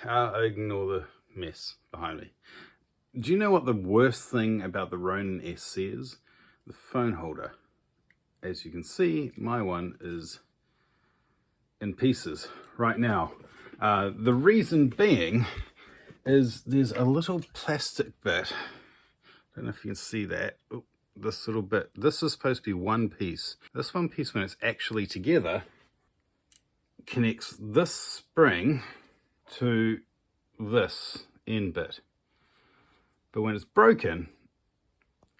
Ignore the mess behind me. Do you know what the worst thing about the Ronin SC is? The phone holder. As you can see, my one is in pieces right now. The reason being is there's a little plastic bit. I don't know if you can see that. Oh, this little bit. This is supposed to be one piece. This one piece, when it's actually together, connects this spring to this end bit. But when it's broken,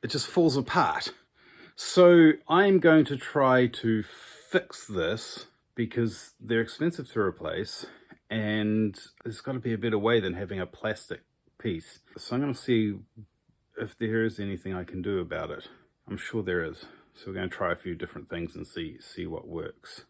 it just falls apart. So I'm going to try to fix this because they're expensive to replace, and there's got to be a better way than having a plastic piece. So I'm going to see if there is anything I can do about it. I'm sure there is. So we're going to try a few different things and see what works.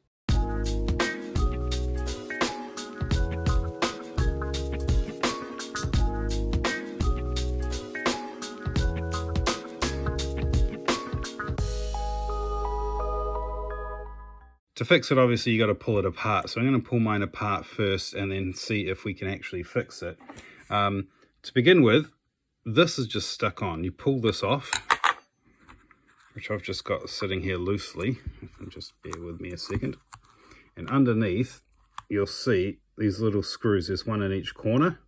To fix it, obviously you got to pull it apart. So I'm going to pull mine apart first and then see if we can actually fix it. To begin with, this is just stuck on. You pull this off, which I've just got sitting here loosely. If you can just bear with me a second. And underneath, you'll see these little screws. There's one in each corner.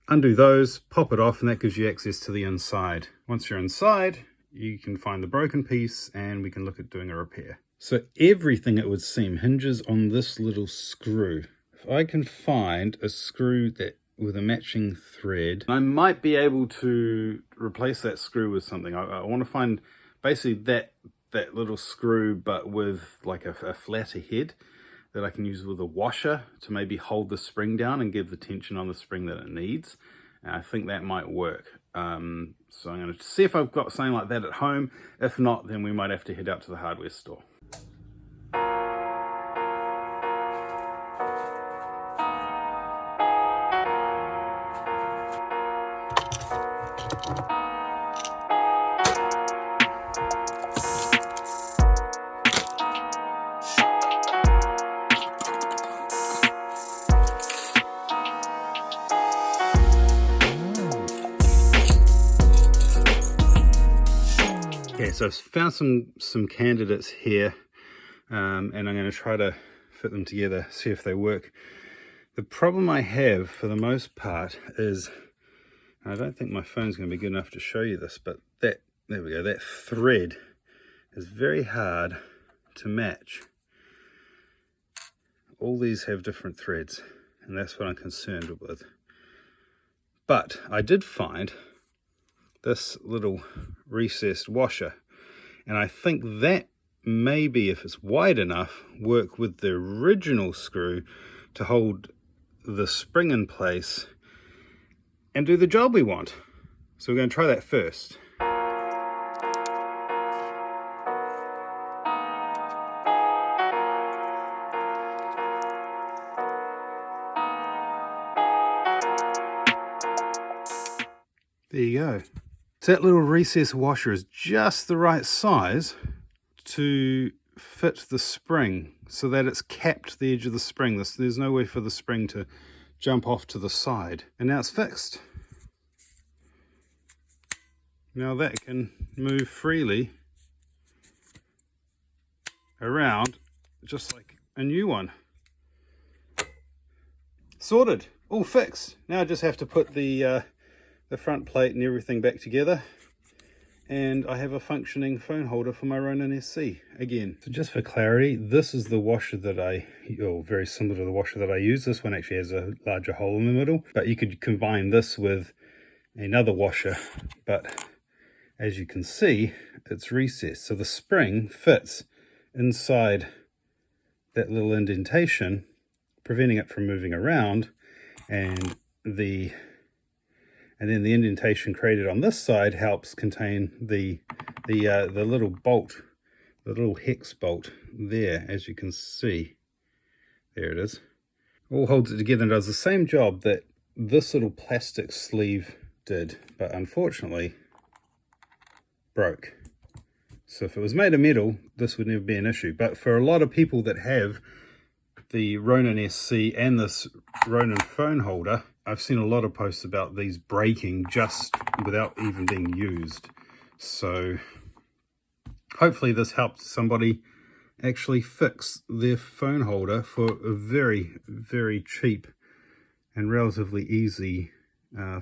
Undo those, pop it off, and that gives you access to the inside. Once you're inside, you can find the broken piece and we can look at doing a repair. So everything, it would seem, hinges on this little screw. If I can find a screw that with a matching thread, I might be able to replace that screw with something. I want to find basically that little screw, but with like a flatter head that I can use with a washer to maybe hold the spring down and give the tension on the spring that it needs. And I think that might work. So I'm going to see if I've got something like that at home. If not, then we might have to head out to the hardware store. Okay, so I've found some candidates here, and I'm going to try to fit them together, see if they work. The problem I have for the most part is, I don't think my phone's going to be good enough to show you this, but there we go, that thread is very hard to match. All these have different threads, and that's what I'm concerned with. But I did find this little recessed washer, and I think that maybe, if it's wide enough, work with the original screw to hold the spring in place and do the job we want. So we're going to try that first. There you go. So that little recess washer is just the right size to fit the spring so that it's capped the edge of the spring. There's no way for the spring to jump off to the side. And now it's fixed. Now that can move freely around just like a new one. Sorted, all fixed. Now I just have to put the front plate and everything back together, and I have a functioning phone holder for my Ronin SC again. So just for clarity, this is the washer that very similar to the washer that I use. This one actually has a larger hole in the middle, but you could combine this with another washer, but as you can see, it's recessed. So the spring fits inside that little indentation, preventing it from moving around, and then the indentation created on this side helps contain the little bolt, the little hex bolt there, as you can see. There it is. All holds it together and does the same job that this little plastic sleeve did, but unfortunately broke. So if it was made of metal, this would never be an issue. But for a lot of people that have the Ronin SC and this Ronin phone holder, I've seen a lot of posts about these breaking just without even being used. So hopefully this helps somebody actually fix their phone holder for a very, very cheap and relatively easy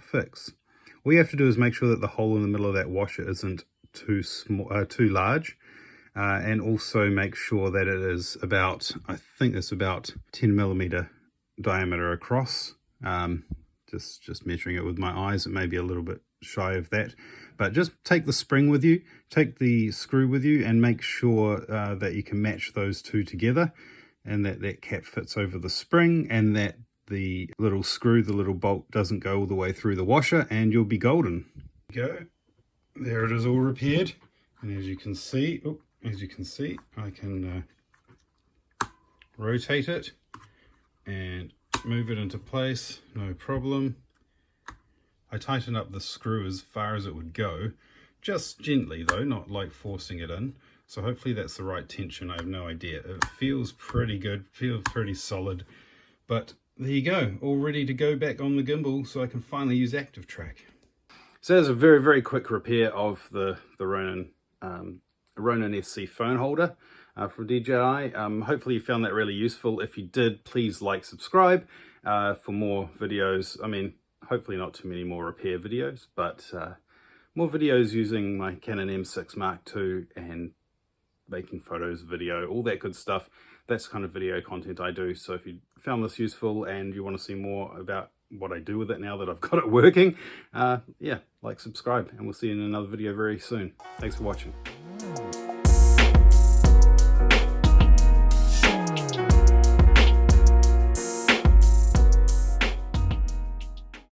fix. All you have to do is make sure that the hole in the middle of that washer isn't too small, too large, and also make sure that it is about, I think it's about 10mm diameter across. Just measuring it with my eyes, it may be a little bit shy of that, but just take the spring with you, take the screw with you, and make sure that you can match those two together, and that cap fits over the spring, and that the little screw, the little bolt, doesn't go all the way through the washer, and you'll be golden. Go. There it is, all repaired. And as you can see, I can rotate it and move it into place, no problem. I tighten up the screw as far as it would go, just gently though, not like forcing it in. So hopefully that's the right tension. I have no idea. It feels pretty good, feels pretty solid, but there you go, all ready to go back on the gimbal so I can finally use active track. So there's a very, very quick repair of the Ronin SC phone holder from DJI. Hopefully you found that really useful. If you did, please like, subscribe for more videos. I mean, hopefully not too many more repair videos, but more videos using my Canon M6 Mark II and making photos, video, all that good stuff. That's the kind of video content I do. So if you found this useful and you want to see more about what I do with it now that I've got it working, yeah, like, subscribe, and we'll see you in another video very soon. Thanks for watching.